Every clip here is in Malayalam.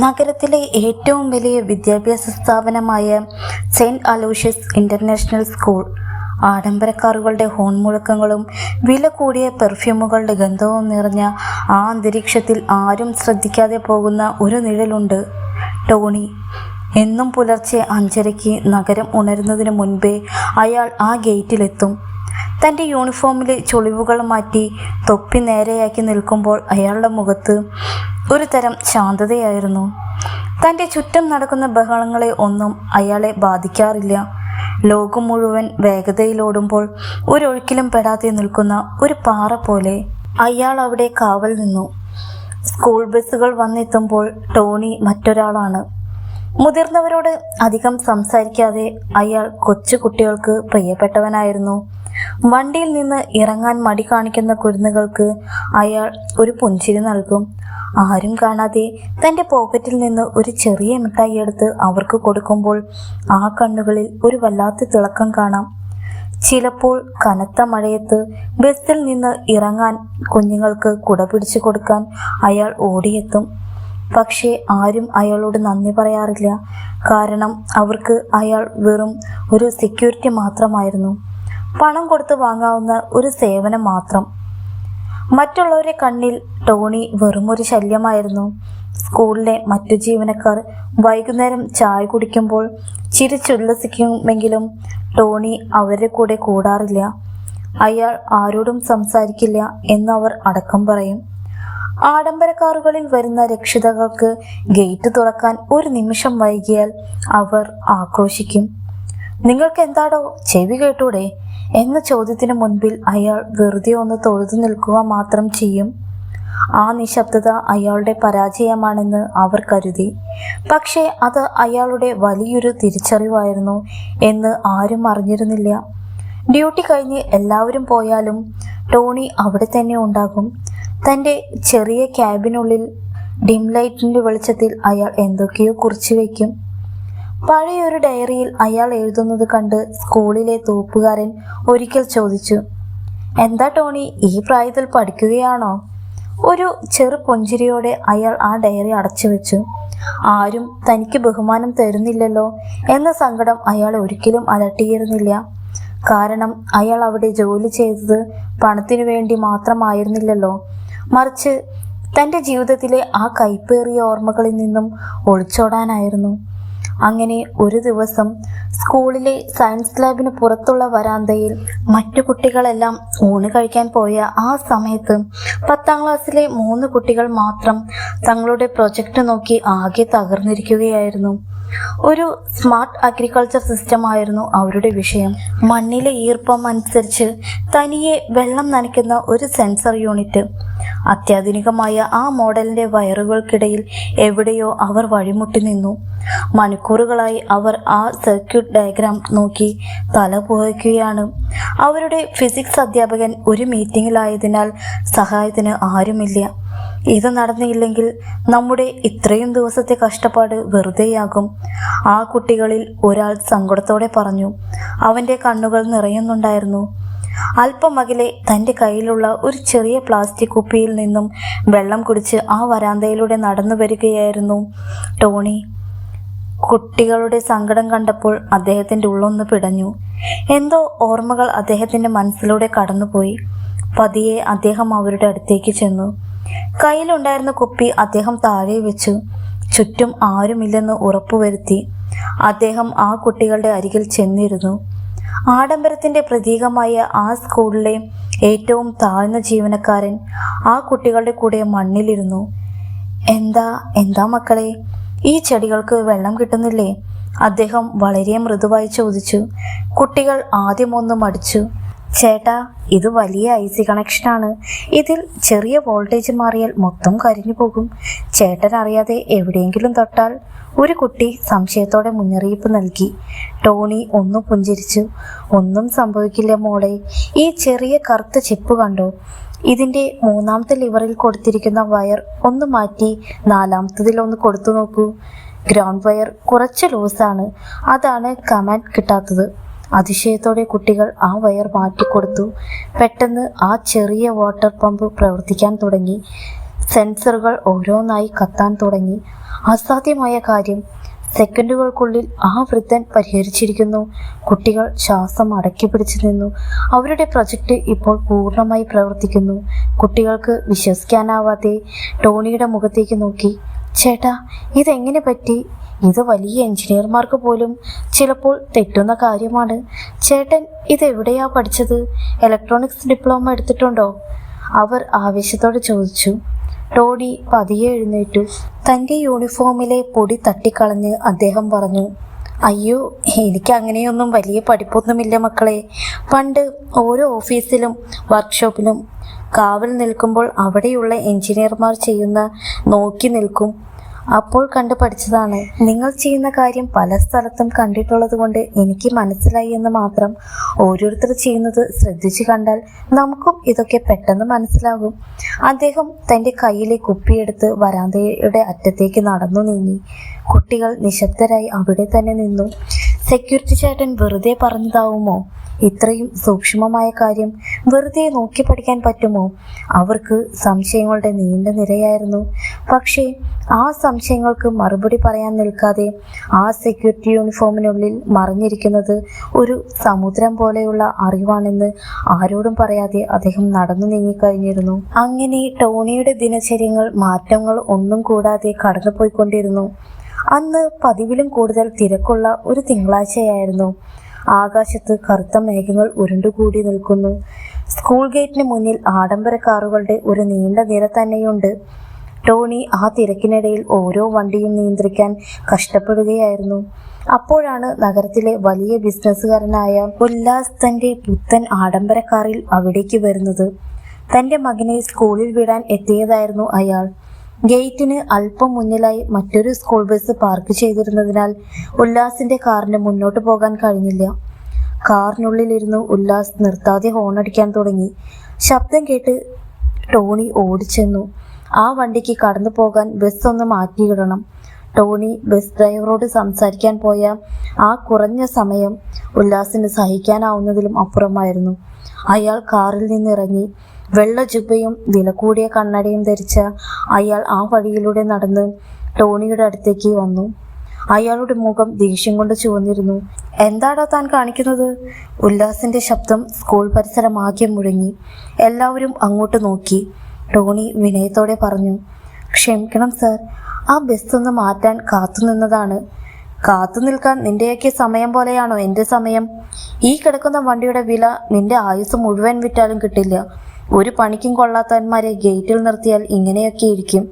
നഗരത്തിലെ ഏറ്റവും വലിയ വിദ്യാഭ്യാസ സ്ഥാപനമായ സെയിൻറ് അലോഷ്യസ് ഇൻ്റർനാഷണൽ സ്കൂൾ. ആഡംബരക്കാറുകളുടെ ഹോൺ മുഴക്കങ്ങളും വില കൂടിയ പെർഫ്യൂമുകളുടെ ഗന്ധവും നിറഞ്ഞ ആ അന്തരീക്ഷത്തിൽ ആരും ശ്രദ്ധിക്കാതെ പോകുന്ന ഒരു നിഴലുണ്ട്, ടോണി. എന്നും പുലർച്ചെ 5:30 നഗരം ഉണരുന്നതിന് മുൻപേ അയാൾ ആ ഗേറ്റിലെത്തും. തൻ്റെ യൂണിഫോമിലെ ചുളിവുകൾ മാറ്റി തൊപ്പി നേരെയാക്കി നിൽക്കുമ്പോൾ അയാളുടെ മുഖത്ത് ഒരു തരം ശാന്തതയായിരുന്നു. തൻ്റെ ചുറ്റും നടക്കുന്ന ബഹളങ്ങളെ ഒന്നും അയാളെ ബാധിക്കാറില്ല. ലോകം മുഴുവൻ വേഗതയിലോടുമ്പോൾ ഒരൊഴുക്കിലും പെടാതെ നിൽക്കുന്ന ഒരു പാറ പോലെ അയാൾ അവിടെ കാവൽ നിന്നു. സ്കൂൾ ബസ്സുകൾ വന്നെത്തുമ്പോൾ ടോണി മറ്റൊരാളാണ്. മുതിർന്നവരോട് അധികം സംസാരിക്കാതെ അയാൾ കൊച്ചു കുട്ടികൾക്ക് പ്രിയപ്പെട്ടവനായിരുന്നു. വണ്ടിയിൽ നിന്ന് ഇറങ്ങാൻ മടി കാണിക്കുന്ന കുരുന്നുകൾക്ക് അയാൾ ഒരു പുഞ്ചിരി നൽകും. ആരും കാണാതെ തൻ്റെ പോക്കറ്റിൽ നിന്ന് ഒരു ചെറിയ മിഠായി എടുത്ത് അവർക്ക് കൊടുക്കുമ്പോൾ ആ കണ്ണുകളിൽ ഒരു വല്ലാത്ത തിളക്കം കാണാം. ചിലപ്പോൾ കനത്ത മഴയത്ത് ബസ്സിൽ നിന്ന് ഇറങ്ങാൻ കുഞ്ഞുങ്ങൾക്ക് കുട പിടിച്ചു കൊടുക്കാൻ അയാൾ ഓടിയെത്തും. പക്ഷേ ആരും അയാളോട് നന്ദി പറയാറില്ല. കാരണം അവർക്ക് അയാൾ വെറും ഒരു സെക്യൂരിറ്റി മാത്രമായിരുന്നു, പണം കൊടുത്ത് വാങ്ങാവുന്ന ഒരു സേവനം മാത്രം. മറ്റുള്ളവരെ കണ്ണിൽ ടോണി വെറുമൊരു ശല്യമായിരുന്നു. സ്കൂളിലെ മറ്റു ജീവനക്കാർ വൈകുന്നേരം ചായ കുടിക്കുമ്പോൾ ചിരിച്ചുല്ലസിക്കുമെങ്കിലും ടോണി അവരുടെ കൂടെ കൂടാറില്ല. അയാൾ ആരോടും സംസാരിക്കില്ല എന്നവർ അടക്കം പറയും. ആഡംബരക്കാറുകളിൽ വരുന്ന രക്ഷിതാക്കൾക്ക് ഗേറ്റ് തുറക്കാൻ ഒരു നിമിഷം വൈകിയാൽ അവർ ആക്രോശിക്കും. നിങ്ങൾക്ക് എന്താടോ, ചെവി കേട്ടൂടെ എന്ന ചോദ്യത്തിന് മുൻപിൽ അയാൾ വെറുതെ ഒന്ന് തൊഴുതു നിൽക്കുക മാത്രം ചെയ്യും. ആ നിശബ്ദത അയാളുടെ പരാജയമാണെന്ന് അവർ കരുതി. പക്ഷേ അത് അയാളുടെ വലിയൊരു തിരിച്ചറിവായിരുന്നു എന്ന് ആരും അറിഞ്ഞിരുന്നില്ല. ഡ്യൂട്ടി കഴിഞ്ഞ് എല്ലാവരും പോയാലും ടോണി അവിടെ തന്നെ ഉണ്ടാകും. തൻ്റെ ചെറിയ ക്യാബിനുള്ളിൽ ഡിം ലൈറ്റിൻ്റെ വെളിച്ചത്തിൽ അയാൾ എന്തൊക്കെയോ കുറിച്ചു വയ്ക്കും. പഴയൊരു ഡയറിയിൽ അയാൾ എഴുതുന്നത് കണ്ട് സ്കൂളിലെ തൂപ്പുകാരൻ ഒരിക്കൽ ചോദിച്ചു, എന്താ ടോണി, ഈ പ്രായത്തിൽ പഠിക്കുകയാണോ? ഒരു ചെറു പുഞ്ചിരിയോടെ അയാൾ ആ ഡയറി അടച്ചു വെച്ചു. ആരും തനിക്ക് ബഹുമാനം തരുന്നില്ലല്ലോ എന്ന സങ്കടം അയാൾ ഒരിക്കലും അലട്ടിയിരുന്നില്ല. കാരണം അയാൾ അവിടെ ജോലി ചെയ്തത് പണത്തിനു വേണ്ടി മാത്രമായിരുന്നില്ലല്ലോ, മറിച്ച് തൻ്റെ ജീവിതത്തിലെ ആ കൈപ്പേറിയ ഓർമ്മകളിൽ നിന്നും ഒളിച്ചോടാനായിരുന്നു. അങ്ങനെ ഒരു ദിവസം സ്കൂളിലെ സയൻസ് ലാബിന് പുറത്തുള്ള വരാന്തയിൽ മറ്റു കുട്ടികളെല്ലാം ഊണ് കഴിക്കാൻ പോയ ആ സമയത്ത് 10ാം ക്ലാസ്സിലെ 3 കുട്ടികൾ മാത്രം തങ്ങളുടെ പ്രൊജക്റ്റ് നോക്കി ആകെ തകർന്നിരിക്കുകയായിരുന്നു. ഒരു സ്മാർട്ട് അഗ്രികൾച്ചർ സിസ്റ്റം ആയിരുന്നു അവരുടെ വിഷയം. മണ്ണിലെ ഈർപ്പം അനുസരിച്ച് തനിയെ വെള്ളം നനയ്ക്കുന്ന ഒരു സെൻസർ യൂണിറ്റ്. അത്യാധുനികമായ ആ മോഡലിൻ്റെ വയറുകൾക്കിടയിൽ എവിടെയോ അവർ വഴിമുട്ടി നിന്നു. മണിക്കൂറുകളായി അവർ ആ സർക്യൂട്ട് ഡയഗ്രാം നോക്കി തല പുകയ്ക്കുകയാണ്. അവരുടെ ഫിസിക്സ് അധ്യാപകൻ ഒരു മീറ്റിങ്ങിലായതിനാൽ സഹായത്തിന് ആരുമില്ല. ഇത് നടന്നില്ലെങ്കിൽ നമ്മുടെ ഇത്രയും ദിവസത്തെ കഷ്ടപ്പാട് വെറുതെയാകും. ആ കുട്ടികളിൽ ഒരാൾ സങ്കടത്തോടെ പറഞ്ഞു. അവൻ്റെ കണ്ണുകൾ നിറയുന്നുണ്ടായിരുന്നു. അല്പം അകലെ തൻ്റെ കയ്യിലുള്ള ഒരു ചെറിയ പ്ലാസ്റ്റിക് കുപ്പിയിൽ നിന്നും വെള്ളം കുടിച്ച് ആ വരാന്തയിലൂടെ നടന്നു വരികയായിരുന്നു ടോണി. കുട്ടികളുടെ സങ്കടം കണ്ടപ്പോൾ അദ്ദേഹത്തിൻ്റെ ഉള്ളൊന്ന് പിടഞ്ഞു. എന്തോ ഓർമ്മകൾ അദ്ദേഹത്തിൻ്റെ മനസ്സിലൂടെ കടന്നുപോയി. പതിയെ അദ്ദേഹം അവരുടെ അടുത്തേക്ക് ചെന്നു. കയ്യിലുണ്ടായിരുന്ന കുപ്പി അദ്ദേഹം താഴെ വെച്ചു. ചുറ്റും ആരുമില്ലെന്ന് ഉറപ്പുവരുത്തി അദ്ദേഹം ആ കുട്ടികളുടെ അരികിൽ ചെന്നിരുന്നു. ആഡംബരത്തിൻ്റെ പ്രതീകമായ ആ സ്കൂളിലെ ഏറ്റവും താഴ്ന്ന ജീവനക്കാരൻ ആ കുട്ടികളുടെ കൂടെ മണ്ണിലിരുന്നു. എന്താ മക്കളെ, ഈ ചെടികൾക്ക് വെള്ളം കിട്ടുന്നില്ലേ? അദ്ദേഹം വളരെ മൃദുവായി ചോദിച്ചു. കുട്ടികൾ ആദ്യമൊന്ന് മടിച്ചു. ചേട്ടാ, ഇത് വലിയ IC കണക്ഷനാണ്. ഇതിൽ ചെറിയ വോൾട്ടേജ് മാറിയാൽ മൊത്തം കരിഞ്ഞു പോകും. ചേട്ടൻ അറിയാതെ എവിടെയെങ്കിലും തൊട്ടാൽ, ഒരു കുട്ടി സംശയത്തോടെ മുന്നറിയിപ്പ് നൽകി. ടോണി ഒന്ന് പുഞ്ചിരിച്ചു. ഒന്നും സംഭവിക്കില്ല മോളെ, ഈ ചെറിയ കറുത്ത ചിപ്പ് കണ്ടോ? ഇതിൻ്റെ 3ാമത്തെ ലിവറിൽ കൊടുത്തിരിക്കുന്ന വയർ ഒന്ന് മാറ്റി 4ാമത്തതിൽ ഒന്ന് കൊടുത്തു നോക്കൂ. ഗ്രൗണ്ട് വയർ കുറച്ച് ലൂസാണ്, അതാണ് കമാൻഡ് കിട്ടാത്തത്. അതിശയത്തോടെ കുട്ടികൾ ആ വയർ മാറ്റിക്കൊടുത്തു. പെട്ടെന്ന് ആ ചെറിയ വാട്ടർ പമ്പ് പ്രവർത്തിക്കാൻ തുടങ്ങി. സെൻസറുകൾ ഓരോന്നായി കത്താൻ തുടങ്ങി. അസാധ്യമായ കാര്യം സെക്കൻഡുകൾക്കുള്ളിൽ ആ വൃദ്ധൻ പരിഹരിച്ചിരിക്കുന്നു. കുട്ടികൾ ശ്വാസം അടക്കി പിടിച്ചു നിന്നു. അവരുടെ പ്രൊജക്റ്റ് ഇപ്പോൾ പൂർണ്ണമായി പ്രവർത്തിക്കുന്നു. കുട്ടികൾക്ക് വിശ്വസിക്കാനാവാതെ ടോണിയുടെ മുഖത്തേക്ക് നോക്കി. ചേട്ടാ, ഇതെങ്ങനെ പറ്റി? ഇത് വലിയ എഞ്ചിനീയർമാർക്ക് പോലും ചിലപ്പോൾ തെറ്റുന്ന കാര്യമാണ്. ചേട്ടൻ ഇതെവിടെയാ പഠിച്ചത്? ഇലക്ട്രോണിക്സ് ഡിപ്ലോമ എടുത്തിട്ടുണ്ടോ? അവർ ആവേശത്തോടെ ചോദിച്ചു. ടോണി പതിയെ എഴുന്നേറ്റു. തൻ്റെ യൂണിഫോമിലെ പൊടി തട്ടിക്കളഞ്ഞ് അദ്ദേഹം പറഞ്ഞു, അയ്യോ, എനിക്ക് അങ്ങനെയൊന്നും വലിയ പഠിപ്പൊന്നുമില്ല മക്കളെ. പണ്ട് ഓരോ ഓഫീസിലും വർക്ക്ഷോപ്പിലും കാവൽ നിൽക്കുമ്പോൾ അവിടെയുള്ള എഞ്ചിനീയർമാർ ചെയ്യുന്ന നോക്കി നിൽക്കും. അപ്പോൾ കണ്ടു പഠിച്ചതാണ്. നിങ്ങൾ ചെയ്യുന്ന കാര്യം പല സ്ഥലത്തും കണ്ടിട്ടുള്ളത് കൊണ്ട് എനിക്ക് മനസ്സിലായി എന്ന് മാത്രം. ഓരോരുത്തർ ചെയ്യുന്നത് ശ്രദ്ധിച്ചു കണ്ടാൽ നമുക്കും ഇതൊക്കെ പെട്ടെന്ന് മനസ്സിലാകും. അദ്ദേഹം തൻ്റെ കയ്യിലെ കുപ്പിയെടുത്ത് വരാന്തയുടെ അറ്റത്തേക്ക് നടന്നു നീങ്ങി. കുട്ടികൾ നിശബ്ദരായി അവിടെ തന്നെ നിന്നു. സെക്യൂരിറ്റി ചേട്ടൻ വെറുതെ പറഞ്ഞതാവുമോ? ഇത്രയും സൂക്ഷ്മമായ കാര്യം വെറുതെ നോക്കി പഠിക്കാൻ പറ്റുമോ? അവർക്ക് സംശയങ്ങളുടെ നീണ്ട നിരയായിരുന്നു. പക്ഷേ ആ സംശയങ്ങൾക്ക് മറുപടി പറയാൻ നിൽക്കാതെ ആ സെക്യൂരിറ്റി യൂണിഫോമിനുള്ളിൽ മറിഞ്ഞിരിക്കുന്നത് ഒരു സമുദ്രം പോലെയുള്ള അറിവാണെന്ന് ആരോടും പറയാതെ അദ്ദേഹം നടന്നു നീങ്ങിക്കഴിഞ്ഞിരുന്നു. അങ്ങനെ ടോണിയുടെ ദിനചര്യങ്ങൾ മാറ്റങ്ങൾ ഒന്നും കൂടാതെ കടന്നുപോയിക്കൊണ്ടിരുന്നു. അന്ന് പതിവിലും കൂടുതൽ തിരക്കുള്ള ഒരു തിങ്കളാഴ്ചയായിരുന്നു. ആകാശത്ത് കറുത്ത മേഘങ്ങൾ ഉരുണ്ടുകൂടി നിൽക്കുന്നു. സ്കൂൾ ഗേറ്റിന് മുന്നിൽ ആഡംബര കാറുകളുടെ ഒരു നീണ്ട നിര തന്നെയുണ്ട്. ടോണി ആ തിരക്കിനിടയിൽ ഓരോ വണ്ടിയും നിയന്ത്രിക്കാൻ കഷ്ടപ്പെടുകയായിരുന്നു. അപ്പോഴാണ് നഗരത്തിലെ വലിയ ബിസിനസ്സുകാരനായ ഉല്ലാസ് തൻ്റെ പുത്തൻ ആഡംബര കാറിൽ അവിടേക്ക് വരുന്നത്. തൻ്റെ മകനെ സ്കൂളിൽ വിടാൻ എത്തിയതായിരുന്നു അയാൾ. ഗേറ്റിന് അല്പം മുന്നിലായി മറ്റൊരു സ്കൂൾ ബസ് പാർക്ക് ചെയ്തിരുന്നതിനാൽ ഉല്ലാസിന്റെ കാറിന് മുന്നോട്ട് പോകാൻ കഴിഞ്ഞില്ല. കാറിനുള്ളിലിരുന്ന് ഉല്ലാസ് നിർത്താതെ ഹോണടിക്കാൻ തുടങ്ങി. ശബ്ദം കേട്ട് ടോണി ഓടിച്ചെന്നു. ആ വണ്ടിക്ക് കടന്നു പോകാൻ ബസ് ഒന്ന് മാറ്റിയിടണം. ടോണി ബസ് ഡ്രൈവറോട് സംസാരിക്കാൻ പോയ ആ കുറഞ്ഞ സമയം ഉല്ലാസിന് സഹിക്കാനാവുന്നതിലും അപ്പുറമായിരുന്നു. അയാൾ കാറിൽ നിന്നിറങ്ങി. വെള്ള ജുബയും വില കൂടിയ കണ്ണടയും ധരിച്ച അയാൾ ആ വഴിയിലൂടെ നടന്ന് ടോണിയുടെ അടുത്തേക്ക് വന്നു. അയാളുടെ മുഖം ദേഷ്യം കൊണ്ട് ചുവന്നിരുന്നു. എന്താടോ താൻ കാണിക്കുന്നത്? ഉല്ലാസിന്റെ ശബ്ദം സ്കൂൾ പരിസരമാകെ മുഴങ്ങി. എല്ലാവരും അങ്ങോട്ട് നോക്കി. ടോണി വിനയത്തോടെ പറഞ്ഞു, ക്ഷമിക്കണം സർ, ആ ബസ് ഒന്ന് മാറ്റാൻ കാത്തുനിന്നതാണ്. കാത്തു നിൽക്കാൻ നിന്റെയൊക്കെ സമയം പോലെയാണോ എൻ്റെ സമയം? ഈ കിടക്കുന്ന വണ്ടിയുടെ വില നിന്റെ ആയുസ് മുഴുവൻ വിറ്റാലും കിട്ടില്ല. ഒരു പണിക്കും കൊള്ളാത്തവന്മാരെ ഗേറ്റിൽ നിർത്തിയാൽ ഇങ്ങനെയൊക്കെ ഇരിക്കും.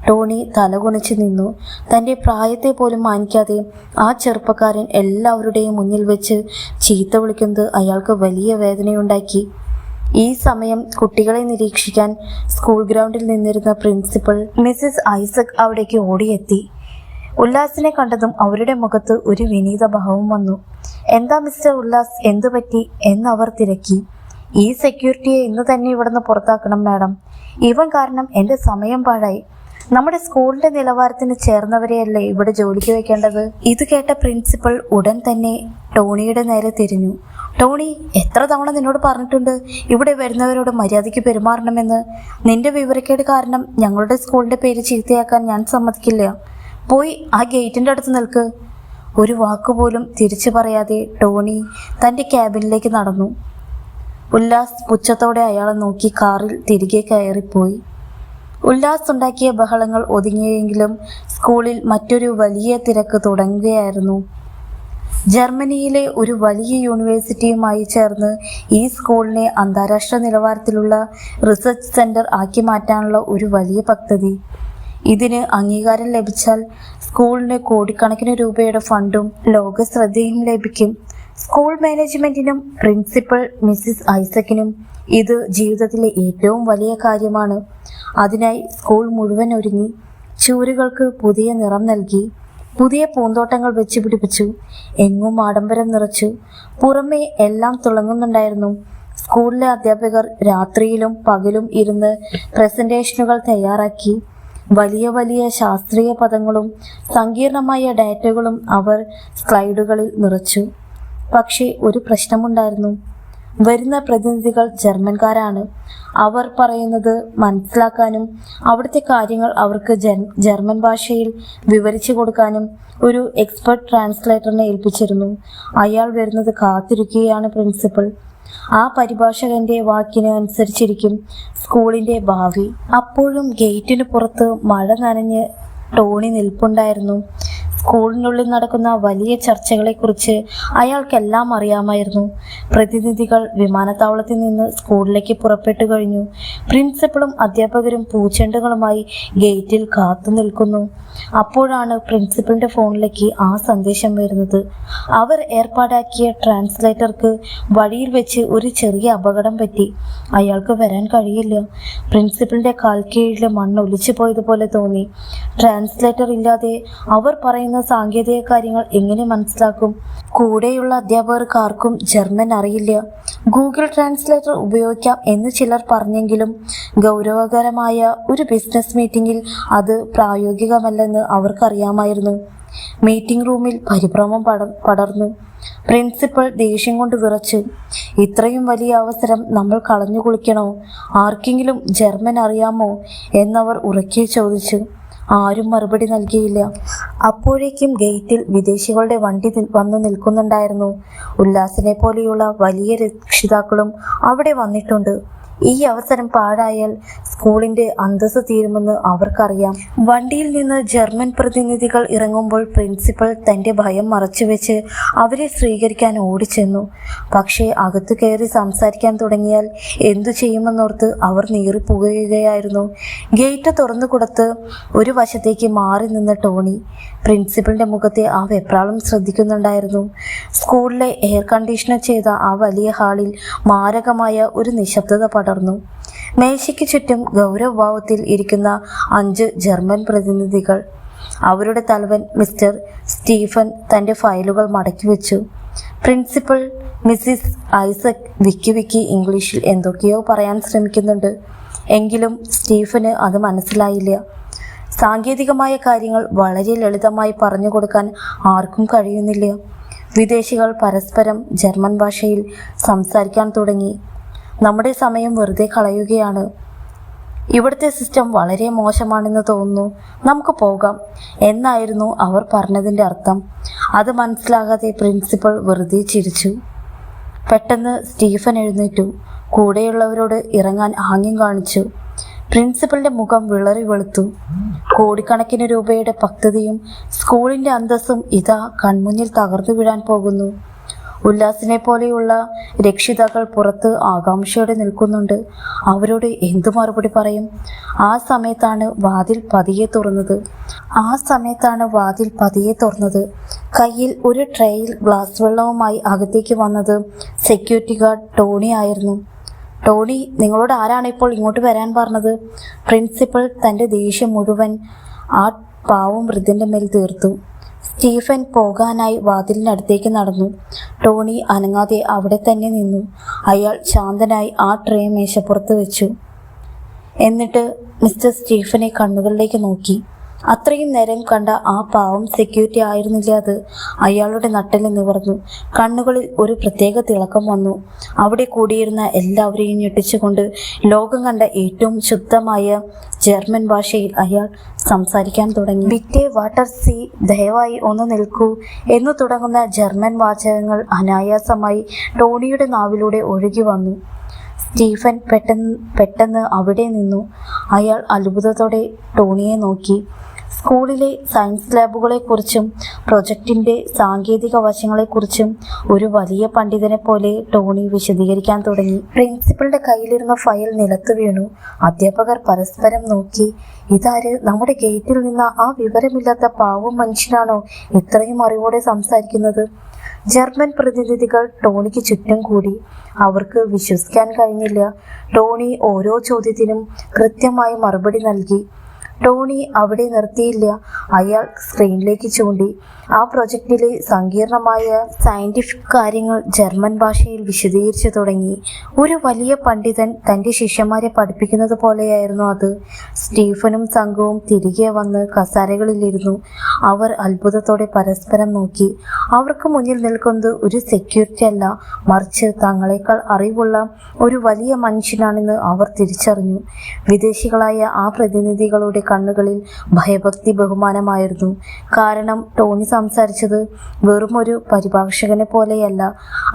ടോണി തലകുണിച്ച് നിന്നു. തൻ്റെ പ്രായത്തെ പോലും മാനിക്കാതെ ആ ചെറുപ്പക്കാരൻ എല്ലാവരുടെയും മുന്നിൽ വെച്ച് ചീത്ത വിളിക്കുന്നത് അയാൾക്ക് വലിയ വേദനയുണ്ടാക്കി. ഈ സമയം കുട്ടികളെ നിരീക്ഷിക്കാൻ സ്കൂൾ ഗ്രൗണ്ടിൽ നിന്നിരുന്ന പ്രിൻസിപ്പൽ മിസ്സിസ് ഐസക് അവിടേക്ക് ഓടിയെത്തി. ഉല്ലാസിനെ കണ്ടതും അവരുടെ മുഖത്ത് ഒരു വിനീത ഭാവം വന്നു. എന്താ മിസ്റ്റർ ഉല്ലാസ്, എന്തു പറ്റി എന്നവർ തിരക്കി. ഈ സെക്യൂരിറ്റിയെ ഇന്ന് തന്നെ ഇവിടുന്ന് പുറത്താക്കണം മാഡം. ഇവൻ കാരണം എൻ്റെ സമയം പാഴായി. നമ്മുടെ സ്കൂളിന്റെ നിലവാരത്തിന് ചേർന്നവരെയല്ലേ ഇവിടെ ജോലിക്ക് വെക്കേണ്ടത്. ഇത് കേട്ട പ്രിൻസിപ്പൽ ഉടൻ തന്നെ ടോണിയുടെ നേരെ തിരിഞ്ഞു. ടോണി, എത്ര തവണ നിന്നോട് പറഞ്ഞിട്ടുണ്ട് ഇവിടെ വരുന്നവരോട് മര്യാദയ്ക്ക് പെരുമാറണമെന്ന്. നിന്റെ വിവരക്കേട് കാരണം ഞങ്ങളുടെ സ്കൂളിന്റെ പേര് ചീത്തയാക്കാൻ ഞാൻ സമ്മതിക്കില്ല. പോയി ആ ഗേറ്റിന്റെ അടുത്ത് നിൽക്ക്. ഒരു വാക്കുപോലും തിരിച്ചു പറയാതെ ടോണി തൻ്റെ ക്യാബിനിലേക്ക് നടന്നു. ഉല്ലാസ് പുച്ഛത്തോടെ അയാളെ നോക്കി കാറിൽ തിരികെ കയറിപ്പോയി. ഉല്ലാസ് ഉണ്ടാക്കിയ ബഹളങ്ങൾ ഒതുങ്ങിയെങ്കിലും സ്കൂളിൽ മറ്റൊരു വലിയ തിരക്ക് തുടങ്ങുകയായിരുന്നു. ജർമ്മനിയിലെ ഒരു വലിയ യൂണിവേഴ്സിറ്റിയുമായി ചേർന്ന് ഈ സ്കൂളിനെ അന്താരാഷ്ട്ര നിലവാരത്തിലുള്ള റിസർച്ച് സെന്റർ ആക്കി മാറ്റാനുള്ള ഒരു വലിയ പദ്ധതി. ഇതിന് അംഗീകാരം ലഭിച്ചാൽ സ്കൂളിന് കോടിക്കണക്കിന് രൂപയുടെ ഫണ്ടും ലോക ശ്രദ്ധയും ലഭിക്കും. സ്കൂൾ മാനേജ്മെന്റിനും പ്രിൻസിപ്പൽ മിസ്സിസ് ഐസക്കിനും ഇത് ജീവിതത്തിലെ ഏറ്റവും വലിയ കാര്യമാണ്. അതിനായി സ്കൂൾ മുഴുവൻ ഒരുങ്ങി. ചുവരുകൾക്ക് പുതിയ നിറം നൽകി. പുതിയ പൂന്തോട്ടങ്ങൾ വെച്ച് പിടിപ്പിച്ചു. എങ്ങും ആഡംബരം നിറച്ചു. പുറമേ എല്ലാം തിളങ്ങുന്നുണ്ടായിരുന്നു. സ്കൂളിലെ അധ്യാപകർ രാത്രിയിലും പകലും ഇരുന്ന് പ്രസന്റേഷനുകൾ തയ്യാറാക്കി. വലിയ വലിയ ശാസ്ത്രീയ പദങ്ങളും സങ്കീർണമായ ഡാറ്റകളും അവർ സ്ലൈഡുകളിൽ നിറച്ചു. പക്ഷേ ഒരു പ്രശ്നമുണ്ടായിരുന്നു. വരുന്ന പ്രതിനിധികൾ ജർമ്മൻകാരാണ്. അവർ പറയുന്നത് മനസ്സിലാക്കാനും അവിടുത്തെ കാര്യങ്ങൾ അവർക്ക് ജർമ്മൻ ഭാഷയിൽ വിവരിച്ചു കൊടുക്കാനും ഒരു എക്സ്പെർട്ട് ട്രാൻസ്ലേറ്ററിനെ ഏൽപ്പിച്ചിരുന്നു. അയാൾ വരുന്നത് കാത്തിരിക്കുകയാണ് പ്രിൻസിപ്പൽ. ആ പരിഭാഷകന്റെ വാക്കിന് അനുസരിച്ചിരിക്കും സ്കൂളിന്റെ ഭാവി. അപ്പോഴും ഗേറ്റിന് പുറത്ത് മഴ നനഞ്ഞ് ടോണി നിൽപ്പുണ്ടായിരുന്നു. സ്കൂളിനുള്ളിൽ നടക്കുന്ന വലിയ ചർച്ചകളെക്കുറിച്ച് അയാൾക്കെല്ലാം അറിയാമായിരുന്നു. പ്രതിനിധികൾ വിമാനത്താവളത്തിൽ നിന്ന് സ്കൂളിലേക്ക് പുറപ്പെട്ടു കഴിഞ്ഞു. പ്രിൻസിപ്പളും അധ്യാപകരും പൂച്ചെണ്ടുകളുമായി ഗേറ്റിൽ കാത്തു നിൽക്കുന്നു. അപ്പോഴാണ് പ്രിൻസിപ്പലിന്റെ ഫോണിലേക്ക് ആ സന്ദേശം വരുന്നത്. അവർ ഏർപ്പാടാക്കിയ ട്രാൻസ്ലേറ്റർക്ക് വഴിയിൽ വെച്ച് ഒരു ചെറിയ അപകടം പറ്റി. അയാൾക്ക് വരാൻ കഴിയില്ല. പ്രിൻസിപ്പലിന്റെ കാൽ കീഴിലെ മണ്ണ് ഒലിച്ചു പോയതുപോലെ തോന്നി. ട്രാൻസ്ലേറ്റർ ഇല്ലാതെ അവർ പറയുന്ന സാങ്കേതിക കാര്യങ്ങൾ എങ്ങനെ മനസ്സിലാക്കും? കൂടെയുള്ള അധ്യാപകർക്ക് ആർക്കും ജർമ്മൻ അറിയില്ല. ഗൂഗിൾ ട്രാൻസ്ലേറ്റർ ഉപയോഗിക്കാം എന്ന് ചിലർ പറഞ്ഞെങ്കിലും ഗൗരവകരമായ ഒരു ബിസിനസ് മീറ്റിംഗിൽ അത് പ്രായോഗികമല്ലെന്ന് അവർക്കറിയാമായിരുന്നു. മീറ്റിംഗ് റൂമിൽ പരിഭ്രമം പടർന്നു. പ്രിൻസിപ്പൽ ദേഷ്യം കൊണ്ട് വിറച്ചു. ഇത്രയും വലിയ അവസരം നമ്മൾ കളഞ്ഞു കുളിക്കണോ? ആർക്കെങ്കിലും ജർമ്മൻ അറിയാമോ എന്നവർ ഉറക്കെ ചോദിച്ചു. ആരും മറുപടി നൽകിയില്ല. അപ്പോഴേക്കും ഗേറ്റിൽ വിദേശികളുടെ വണ്ടി വന്നു നിൽക്കുന്നുണ്ടായിരുന്നു. ഉല്ലാസിനെ പോലെയുള്ള വലിയ രക്ഷിതാക്കളും അവിടെ വന്നിട്ടുണ്ട്. ഈ അവസരം പാഴായാൽ സ്കൂളിന്റെ അന്തസ്സ് തീരുമെന്ന് അവർക്കറിയാം. വണ്ടിയിൽ നിന്ന് ജർമ്മൻ പ്രതിനിധികൾ ഇറങ്ങുമ്പോൾ പ്രിൻസിപ്പൽ തന്റെ ഭയം മറച്ചുവെച്ച് അവരെ സ്വീകരിക്കാൻ ഓടിച്ചെന്നു. പക്ഷേ അകത്തു കയറി സംസാരിക്കാൻ തുടങ്ങിയാൽ എന്തു ചെയ്യുമെന്നോർത്ത് അവർ നീറിപ്പുകയുകയായിരുന്നു. ഗേറ്റ് തുറന്നു കൊടുത്ത് ഒരു വശത്തേക്ക് മാറി നിന്ന ടോണി പ്രിൻസിപ്പലിന്റെ മുഖത്തെ ആ വെപ്രാളം ശ്രദ്ധിക്കുന്നുണ്ടായിരുന്നു. സ്കൂളിലെ എയർ കണ്ടീഷണർ ചെയ്ത ആ വലിയ ഹാളിൽ മാരകമായ ഒരു നിശബ്ദത പടർന്നു. മേശയ്ക്ക് ചുറ്റും ഗൗരവഭാവത്തിൽ ഇരിക്കുന്ന 5 ജർമ്മൻ പ്രതിനിധികൾ. അവരുടെ തലവൻ മിസ്റ്റർ സ്റ്റീഫൻ തന്റെ ഫയലുകൾ മടക്കി വെച്ചു. പ്രിൻസിപ്പൽ മിസ്സിസ് ഐസക് വിക്കി ഇംഗ്ലീഷിൽ എന്തൊക്കെയോ പറയാൻ ശ്രമിക്കുന്നുണ്ട്. എങ്കിലും സ്റ്റീഫന് അത് മനസ്സിലായില്ല. സാങ്കേതികമായ കാര്യങ്ങൾ വളരെ ലളിതമായി പറഞ്ഞു കൊടുക്കാൻ ആർക്കും കഴിയുന്നില്ല. വിദേശികൾ പരസ്പരം ജർമ്മൻ ഭാഷയിൽ സംസാരിക്കാൻ തുടങ്ങി. നമ്മുടെ സമയം വെറുതെ കളയുകയാണ്. ഇവിടുത്തെ സിസ്റ്റം വളരെ മോശമാണെന്ന് തോന്നുന്നു. നമുക്ക് പോകാം എന്നായിരുന്നു അവർ പറഞ്ഞതിൻ്റെ അർത്ഥം. അത് മനസ്സിലാകാതെ പ്രിൻസിപ്പൽ വെറുതെ ചിരിച്ചു. പെട്ടെന്ന് സ്റ്റീഫൻ എഴുന്നേറ്റു. കൂടെയുള്ളവരോട് ഇറങ്ങാൻ ആംഗ്യം കാണിച്ചു. പ്രിൻസിപ്പലിന്റെ മുഖം വിളറി വെളുത്തു. കോടിക്കണക്കിന് രൂപയുടെ പദ്ധതിയും സ്കൂളിന്റെ അന്തസ്സും ഇതാ കൺമുന്നിൽ തകർന്നു വീഴാൻ പോകുന്നു. ഉല്ലാസിനെ പോലെയുള്ള രക്ഷിതാക്കൾ പുറത്ത് ആകാംക്ഷയോടെ നിൽക്കുന്നുണ്ട്. അവരോട് എന്തു മറുപടി പറയും? ആ സമയത്താണ് വാതിൽ പതിയെ തുറന്നത്. കയ്യിൽ ഒരു ട്രേയിൽ ഗ്ലാസ് വെള്ളവുമായി അകത്തേക്ക് വന്നത് സെക്യൂരിറ്റി ഗാർഡ് ടോണി ആയിരുന്നു. ടോണി, നിങ്ങളോട് ആരാണ് ഇപ്പോൾ ഇങ്ങോട്ട് വരാൻ പറഞ്ഞത്? പ്രിൻസിപ്പൽ തൻ്റെ ദേഷ്യം മുഴുവൻ ആ പാവം വൃദ്ധൻ്റെ മേൽ തീർത്തു. സ്റ്റീഫൻ പോകാനായി വാതിലിനടുത്തേക്ക് നടന്നു. ടോണി അനങ്ങാതെ അവിടെ തന്നെ നിന്നു. അയാൾ ശാന്തനായി ആ ട്രേ മേശപ്പുറത്ത് വെച്ചു. എന്നിട്ട് മിസ്റ്റർ സ്റ്റീഫനെ കണ്ണുകളിലേക്ക് നോക്കി. അത്രയും നേരം കണ്ട ആ പാവം സെക്യൂരിറ്റി ആയിരുന്നില്ല അത്. അയാളുടെ നട്ടെല്ല് നിവർന്നു. കണ്ണുകളിൽ ഒരു പ്രത്യേക തിളക്കം വന്നു. അവിടെ കൂടിയിരുന്ന എല്ലാവരെയും ഞെട്ടിച്ചുകൊണ്ട് ലോകം കണ്ട ഏറ്റവും ശുദ്ധമായ ജർമ്മൻ ഭാഷയിൽ അയാൾ സംസാരിക്കാൻ തുടങ്ങി. ബിറ്റെ വാട്ടർ സി, ദയവായി ഒന്ന് നിൽക്കൂ എന്നു തുടങ്ങുന്ന ജർമ്മൻ വാചകങ്ങൾ അനായാസമായി ടോണിയുടെ നാവിലൂടെ ഒഴുകി വന്നു. സ്റ്റീഫൻ പെട്ടെന്ന് അവിടെ നിന്നു. അയാൾ അത്ഭുതത്തോടെ ടോണിയെ നോക്കി. സ്കൂളിലെ സയൻസ് ലാബുകളെക്കുറിച്ചും പ്രൊജക്റ്റിൻ്റെ സാങ്കേതിക വശങ്ങളെക്കുറിച്ചും ഒരു വലിയ പണ്ഡിതനെ പോലെ ടോണി വിശദീകരിക്കാൻ തുടങ്ങി. പ്രിൻസിപ്പളുടെ കയ്യിലിരുന്ന ഫയൽ നിലത്തു വീണു. അധ്യാപകർ പരസ്പരം നോക്കി. ഇതാര്? നമ്മുടെ ഗേറ്റിൽ നിന്ന് ആ വിവരമില്ലാത്ത പാവം മനുഷ്യനാണോ ഇത്രയും അറിവോടെ സംസാരിക്കുന്നത്? ജർമ്മൻ പ്രതിനിധികൾ ടോണിക്ക് ചുറ്റും കൂടി. അവർക്ക് വിശ്വസിക്കാൻ കഴിഞ്ഞില്ല. ടോണി ഓരോ ചോദ്യത്തിനും കൃത്യമായി മറുപടി നൽകി. ടോണി അവിടെ നിർത്തിയില്ല. അയാൾ സ്ക്രീനിലേക്ക് ചൂണ്ടി. ആ പ്രൊജക്റ്റിലെ സങ്കീർണമായ സയന്റിഫിക് കാര്യങ്ങൾ ജർമ്മൻ ഭാഷയിൽ വിശദീകരിച്ചു തുടങ്ങി. ഒരു വലിയ പണ്ഡിതൻ തൻ്റെ ശിഷ്യന്മാരെ പഠിപ്പിക്കുന്നത് പോലെയായിരുന്നു അത്. സ്റ്റീഫനും സംഘവും തിരികെ വന്ന് കസേരകളിലിരുന്നു. അവർ അത്ഭുതത്തോടെ പരസ്പരം നോക്കി. അവർക്ക് മുന്നിൽ നിൽക്കുന്നത് ഒരു സെക്യൂരിറ്റി അല്ല, മറിച്ച് തങ്ങളെക്കാൾ അറിവുള്ള ഒരു വലിയ മനുഷ്യനാണെന്ന് അവർ തിരിച്ചറിഞ്ഞു. വിദേശികളായ ആ പ്രതിനിധികളുടെ കണ്ണുകളിൽ ഭയഭക്തി ബഹുമാനമായിരുന്നു. കാരണം ടോണി സംസാരിച്ചത് വെറുമൊരു പരിഭാഷകനെ പോലെയല്ല.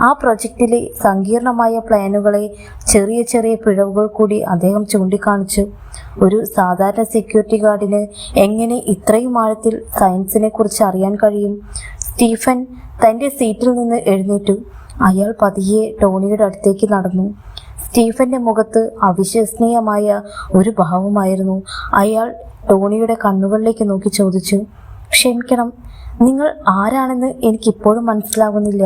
ആ പ്രൊജക്റ്റിലെ സങ്കീർണമായ പ്ലാനുകളെ ചെറിയ ചെറിയ പിഴവുകൾ കൂടി അദ്ദേഹം ചൂണ്ടിക്കാണിച്ചു. ഒരു സാധാരണ സെക്യൂരിറ്റി ഗാർഡിന് എങ്ങനെ ഇത്രയും ആഴത്തിൽ സയൻസിനെ കുറിച്ച് അറിയാൻ കഴിയും? സ്റ്റീഫൻ തൻ്റെ സീറ്റിൽ നിന്ന് എഴുന്നേറ്റു. അയാൾ പതിയെ ടോണിയുടെ അടുത്തേക്ക് നടന്നു. സ്റ്റീഫന്റെ മുഖത്ത് അവിശ്വസനീയമായ ഒരു ഭാവമായിരുന്നു. അയാൾ ടോണിയുടെ കണ്ണുകളിലേക്ക് നോക്കി ചോദിച്ചു, ക്ഷമിക്കണം, നിങ്ങൾ ആരാണെന്ന് എനിക്കിപ്പോഴും മനസ്സിലാകുന്നില്ല.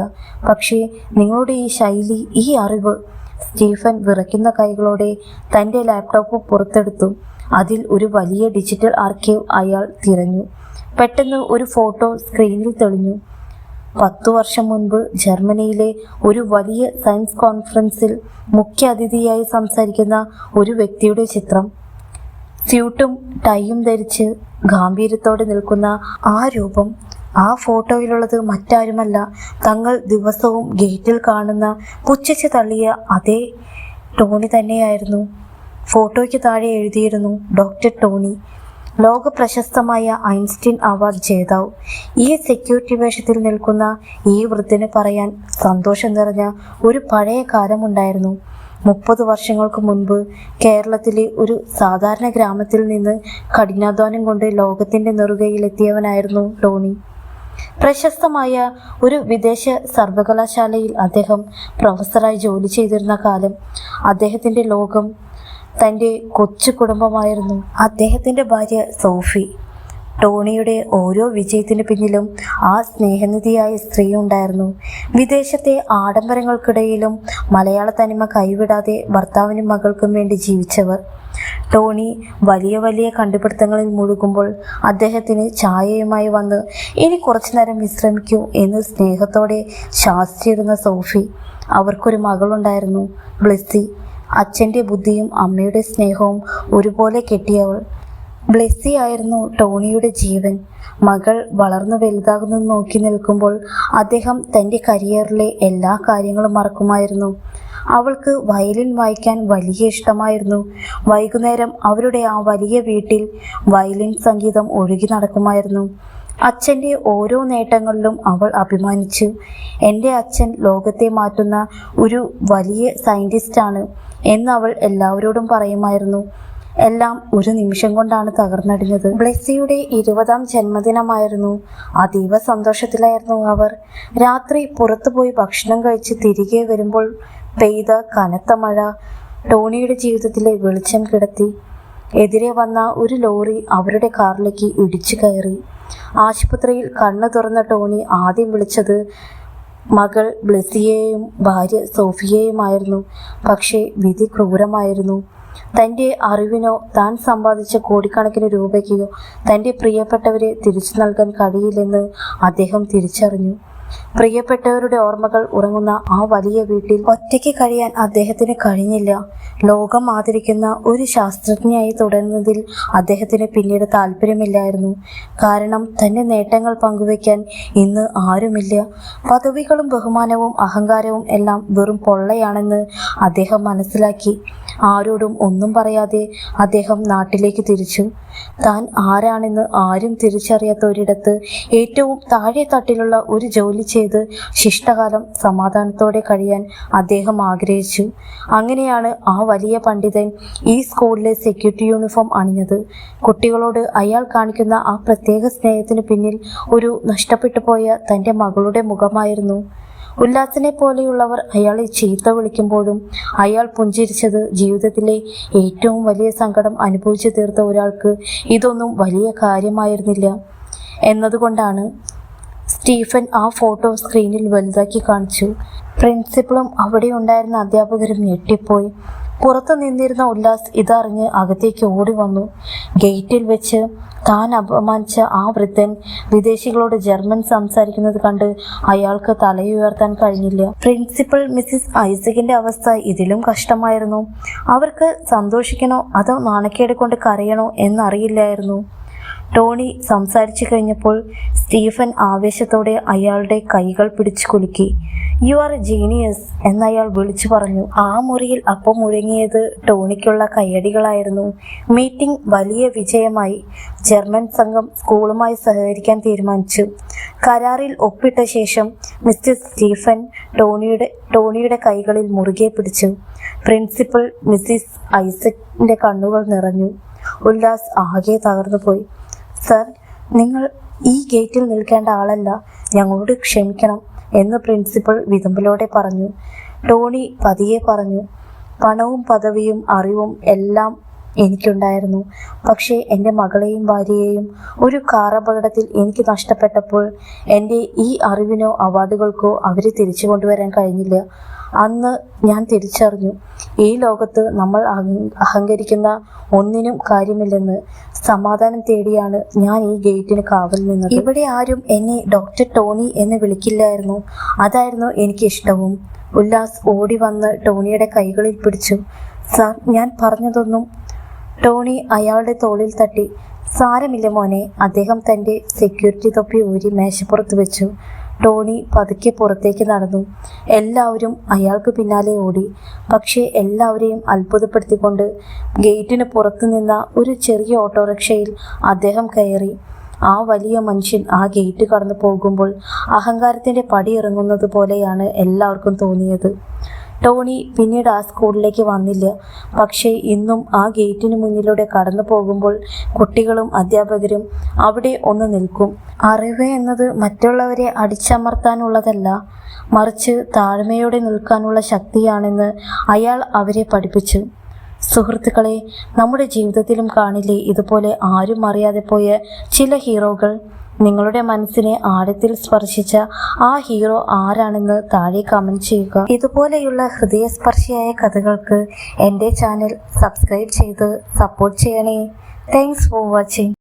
പക്ഷേ നിങ്ങളുടെ ഈ ശൈലി, ഈ അറിവ്. സ്റ്റീഫൻ വിറയ്ക്കുന്ന കൈകളോടെ തൻ്റെ ലാപ്ടോപ്പ് പുറത്തെടുത്തു. അതിൽ ഒരു വലിയ ഡിജിറ്റൽ ആർക്കൈവ് അയാൾ തിരഞ്ഞു. പെട്ടെന്ന് ഒരു ഫോട്ടോ സ്ക്രീനിൽ തെളിഞ്ഞു. 10 വർഷം മുൻപ് ജർമ്മനിയിലെ ഒരു വലിയ സയൻസ് കോൺഫറൻസിൽ മുഖ്യ അതിഥിയായി സംസാരിക്കുന്ന ഒരു വ്യക്തിയുടെ ചിത്രം. സ്യൂട്ടും ടൈയും ധരിച്ച് ഗാംഭീര്യത്തോടെ നിൽക്കുന്ന ആ രൂപം. ആ ഫോട്ടോയിലുള്ളത് മറ്റാരുമല്ല, തങ്ങൾ ദിവസവും ഗേറ്റിൽ കാണുന്ന പുച്ഛിച്ച് തള്ളിയ അതേ ടോണി തന്നെയായിരുന്നു. ഫോട്ടോയ്ക്ക് താഴെ എഴുതിയിരുന്നു, ഡോക്ടർ ടോണി, ലോക പ്രശസ്തമായ ഐൻസ്റ്റീൻ അവാർഡ് ജേതാവ്. ഈ സെക്യൂരിറ്റി വേഷത്തിൽ നിൽക്കുന്ന ഈ വൃദ്ധന് പറയാൻ സന്തോഷം നിറഞ്ഞ ഒരു പഴയ കാലമുണ്ടായിരുന്നു. 30 വർഷങ്ങൾക്ക് മുൻപ് കേരളത്തിലെ ഒരു സാധാരണ ഗ്രാമത്തിൽ നിന്ന് കഠിനാധ്വാനം കൊണ്ട് ലോകത്തിൻ്റെ നെറുകയിലെത്തിയവനായിരുന്നു ടോണി. പ്രശസ്തമായ ഒരു വിദേശ സർവകലാശാലയിൽ അദ്ദേഹം പ്രൊഫസറായി ജോലി ചെയ്തിരുന്ന കാലം. അദ്ദേഹത്തിൻ്റെ ലോകം തൻ്റെ കൊച്ചു കുടുംബമായിരുന്നു. അദ്ദേഹത്തിൻ്റെ ഭാര്യ സോഫി. ടോണിയുടെ ഓരോ വിജയത്തിന് പിന്നിലും ആ സ്നേഹനിധിയായ സ്ത്രീ ഉണ്ടായിരുന്നു. വിദേശത്തെ ആഡംബരങ്ങൾക്കിടയിലും മലയാള തനിമ കൈവിടാതെ ഭർത്താവിനും മകൾക്കും വേണ്ടി ജീവിച്ചവർ. ടോണി വലിയ വലിയ കണ്ടുപിടുത്തങ്ങളിൽ മുഴുകുമ്പോൾ അദ്ദേഹത്തിന് ചായയുമായി വന്ന് ഇനി കുറച്ചു നേരം വിശ്രമിക്കൂ എന്ന് സ്നേഹത്തോടെ ശാസിച്ചിരുന്ന സോഫി. അവർക്കൊരു മകളുണ്ടായിരുന്നു, ബ്ലെസ്സി. അച്ഛൻ്റെ ബുദ്ധിയും അമ്മയുടെ സ്നേഹവും ഒരുപോലെ കെട്ടിയവൾ. ബ്ലെസ്സി ആയിരുന്നു ടോണിയുടെ ജീവൻ. മകൾ വളർന്നു വലുതാകുന്നത് നോക്കി നിൽക്കുമ്പോൾ അദ്ദേഹം തൻ്റെ കരിയറിലെ എല്ലാ കാര്യങ്ങളും മറക്കുമായിരുന്നു. അവൾക്ക് വയലിൻ വായിക്കാൻ വലിയ ഇഷ്ടമായിരുന്നു. വൈകുന്നേരം അവരുടെ ആ വലിയ വീട്ടിൽ വയലിൻ സംഗീതം ഒഴുകി നടക്കുമായിരുന്നു. അച്ഛൻ്റെ ഓരോ നേട്ടങ്ങളിലും അവൾ അഭിമാനിച്ചു. എൻ്റെ അച്ഛൻ ലോകത്തെ മാറ്റുന്ന ഒരു വലിയ സയൻറ്റിസ്റ്റാണ് എന്ന് അവൾ എല്ലാവരോടും പറയുമായിരുന്നു. എല്ലാം ഒരു നിമിഷം കൊണ്ടാണ് തകർന്നടിഞ്ഞത്. ബ്ലെസ്സിയുടെ 20ാം ജന്മദിനമായിരുന്നു. അതീവ സന്തോഷത്തിലായിരുന്നു അവർ. രാത്രി പുറത്തുപോയി ഭക്ഷണം കഴിച്ച് തിരികെ വരുമ്പോൾ പെയ്ത കനത്ത മഴ ടോണിയുടെ ജീവിതത്തിലെ വെളിച്ചം കിടത്തി. എതിരെ വന്ന ഒരു ലോറി അവരുടെ കാറിലേക്ക് ഇടിച്ചു കയറി. ആശുപത്രിയിൽ കണ്ണു തുറന്ന ടോണി ആദ്യം വിളിച്ചത് മകൾ ബ്ലെസ്സിയെയും ഭാര്യ സോഫിയയുമായിരുന്നു. പക്ഷേ വിധി ക്രൂരമായിരുന്നു. തൻ്റെ അറിവിനോ താൻ സമ്പാദിച്ച കോടിക്കണക്കിന് രൂപയ്ക്കോ തൻ്റെ പ്രിയപ്പെട്ടവരെ തിരിച്ചു നൽകാൻ കഴിയില്ലെന്ന് അദ്ദേഹം തിരിച്ചറിഞ്ഞു. പ്രിയപ്പെട്ടവരുടെ ഓർമ്മകൾ ഉറങ്ങുന്ന ആ വലിയ വീട്ടിൽ ഒറ്റയ്ക്ക് കഴിയാൻ അദ്ദേഹത്തിന് കഴിഞ്ഞില്ല. ലോകം ആദരിക്കുന്ന ഒരു ശാസ്ത്രജ്ഞയായി തുടരുന്നതിൽ അദ്ദേഹത്തിന് പിന്നീട് താല്പര്യമില്ലായിരുന്നു. കാരണം തൻ്റെ നേട്ടങ്ങൾ പങ്കുവയ്ക്കാൻ ഇന്ന് ആരുമില്ല. പദവികളും ബഹുമാനവും അഹങ്കാരവും എല്ലാം വെറും പൊള്ളയാണെന്ന് അദ്ദേഹം മനസ്സിലാക്കി. ആരോടും ഒന്നും പറയാതെ അദ്ദേഹം നാട്ടിലേക്ക് തിരിച്ചു. താൻ ആരാണെന്ന് ആരും തിരിച്ചറിയാത്ത ഒരിടത്ത് ഏറ്റവും താഴെ തട്ടിലുള്ള ഒരു ജോലി ചെയ്ത് ശിഷ്ടകാലം സമാധാനത്തോടെ കഴിയാൻ അദ്ദേഹം ആഗ്രഹിച്ചു. അങ്ങനെയാണ് ആ വലിയ പണ്ഡിതൻ ഈ സ്കൂളിലെ സെക്യൂരിറ്റി യൂണിഫോം അണിഞ്ഞത്. കുട്ടികളോട് അയാൾ കാണിക്കുന്ന ആ പ്രത്യേക സ്നേഹത്തിന് പിന്നിൽ ഒരു നഷ്ടപ്പെട്ടു പോയ തൻ്റെ മകളുടെ മുഖമായിരുന്നു. ഉല്ലാസിനെ പോലെയുള്ളവർ അയാളെ ചീത്ത വിളിക്കുമ്പോഴും അയാൾ പുഞ്ചിരിച്ചത് ജീവിതത്തിലെ ഏറ്റവും വലിയ സങ്കടം അനുഭവിച്ചു തീർത്ത ഒരാൾക്ക് ഇതൊന്നും വലിയ കാര്യമായിരുന്നില്ല എന്നതുകൊണ്ടാണ്. സ്റ്റീഫൻ ആ ഫോട്ടോ സ്ക്രീനിൽ വലുതാക്കി കാണിച്ചു. പ്രിൻസിപ്പളും അവിടെ ഉണ്ടായിരുന്ന അധ്യാപകരും ഞെട്ടിപ്പോയി. പുറത്തു നിന്നിരുന്ന ഉല്ലാസ് ഇതറിഞ്ഞ് അകത്തേക്ക് ഓടി വന്നു. ഗേറ്റിൽ വെച്ച് താൻ അപമാനിച്ച ആ വൃദ്ധൻ വിദേശികളോട് ജർമ്മൻ സംസാരിക്കുന്നത് കണ്ട് അയാൾക്ക് തലയുയർത്താൻ കഴിഞ്ഞില്ല. പ്രിൻസിപ്പൽ മിസ്സിസ് ഐസക്കിന്റെ അവസ്ഥ ഇതിലും കഷ്ടമായിരുന്നു. അവർക്ക് സന്തോഷിക്കണോ അതോ നാണക്കേട് കൊണ്ട് കരയണോ എന്നറിയില്ലായിരുന്നു. ടോണി സംസാരിച്ചു കഴിഞ്ഞപ്പോൾ സ്റ്റീഫൻ ആവേശത്തോടെ അയാളുടെ കൈകൾ പിടിച്ചു കുലുക്കി. "യു ആർ എ ജീനിയസ്" എന്നയാൾ വിളിച്ചു പറഞ്ഞു. ആ മുറിയിൽ അപ്പം മുഴങ്ങിയത് ടോണിക്കുള്ള കയ്യടികളായിരുന്നു. മീറ്റിംഗ് വലിയ വിജയമായി. ജർമ്മൻ സംഘം സ്കൂളുമായി സഹകരിക്കാൻ തീരുമാനിച്ചു. കരാറിൽ ഒപ്പിട്ട ശേഷം മിസ്റ്റർ സ്റ്റീഫൻ ടോണിയുടെ കൈകളിൽ മുറുകെ പിടിച്ചു. പ്രിൻസിപ്പൽ മിസ്സിസ് ഐസക്കിന്റെ കണ്ണുകൾ നിറഞ്ഞു. ഉല്ലാസ് ആകെ തകർന്നുപോയി. "സർ, നിങ്ങൾ ഈ ഗേറ്റിൽ നിൽക്കേണ്ട ആളല്ല. ഞങ്ങളോട് ക്ഷമിക്കണം" എന്ന് പ്രിൻസിപ്പൽ വിതുമ്പലോടെ പറഞ്ഞു. ടോണി പതിയെ പറഞ്ഞു, "പണവും പദവിയും അറിവും എല്ലാം എനിക്കുണ്ടായിരുന്നു. പക്ഷേ എൻ്റെ മകളെയും ഭാര്യയെയും ഒരു കാർ അപകടത്തിൽ എനിക്ക് നഷ്ടപ്പെട്ടപ്പോൾ എൻ്റെ ഈ അറിവിനോ അവാർഡുകൾക്കോ അവരെ തിരിച്ചു കൊണ്ടുവരാൻ കഴിഞ്ഞില്ല. അന്ന് ഞാൻ തിരിച്ചറിഞ്ഞു, ഈ ലോകത്ത് നമ്മൾ അഹങ്കരിക്കുന്ന ഒന്നിനും കാര്യമില്ലെന്ന്. സമാധാനം തേടിയാണ് ഞാൻ ഈ ഗേറ്റിന് കാവൽ നിന്നത്. ഇവിടെ ആരും എന്നെ ഡോക്ടർ ടോണി എന്ന് വിളിക്കില്ലായിരുന്നു. അതായിരുന്നു എനിക്കിഷ്ടവും." ഉല്ലാസ് ഓടി വന്ന് ടോണിയുടെ കൈകളിൽ പിടിച്ചു. "സാർ, ഞാൻ പറഞ്ഞതൊന്നും..." ടോണി അയാളുടെ തോളിൽ തട്ടി. "സാരമില്ല മോനെ." അദ്ദേഹം തൻ്റെ സെക്യൂരിറ്റി തൊപ്പി ഊരി മേശപ്പുറത്ത് വെച്ചു. ടോണി പതുക്കെ പുറത്തേക്ക് നടന്നു. എല്ലാവരും അയാൾക്ക് പിന്നാലെ ഓടി. പക്ഷേ എല്ലാവരെയും അത്ഭുതപ്പെടുത്തിക്കൊണ്ട് ഗേറ്റിന് പുറത്തു നിന്ന ഒരു ചെറിയ ഓട്ടോറിക്ഷയിൽ അദ്ദേഹം കയറി. ആ വലിയ മനുഷ്യൻ ആ ഗേറ്റ് കടന്നു പോകുമ്പോൾ അഹങ്കാരത്തിൻ്റെ പടിയിറങ്ങുന്നത് പോലെയാണ് എല്ലാവർക്കും തോന്നിയത്. ടോണി പിന്നീട് ആ സ്കൂളിലേക്ക് വന്നില്ല. പക്ഷേ ഇന്നും ആ ഗേറ്റിന് മുന്നിലൂടെ കടന്നു പോകുമ്പോൾ കുട്ടികളും അധ്യാപകരും അവിടെ ഒന്ന് നിൽക്കും. അറിവ് എന്നത് മറ്റുള്ളവരെ അടിച്ചമർത്താനുള്ളതല്ല, മറിച്ച് താഴ്മയോടെ നിൽക്കാനുള്ള ശക്തിയാണെന്ന് അയാൾ അവരെ പഠിപ്പിച്ചു. സുഹൃത്തുക്കളെ, നമ്മുടെ ജീവിതത്തിലും കാണില്ലേ ഇതുപോലെ ആരും അറിയാതെ പോയ ചില ഹീറോകൾ? നിങ്ങളുടെ മനസ്സിനെ ആഴത്തിൽ സ്പർശിച്ച ആ ഹീറോ ആരാണെന്ന് താഴെ കമന്റ് ചെയ്യുക. ഇതുപോലെയുള്ള ഹൃദയസ്പർശിയായ കഥകൾക്ക് എൻ്റെ ചാനൽ സബ്സ്ക്രൈബ് ചെയ്ത് സപ്പോർട്ട് ചെയ്യണേ. Thanks for watching.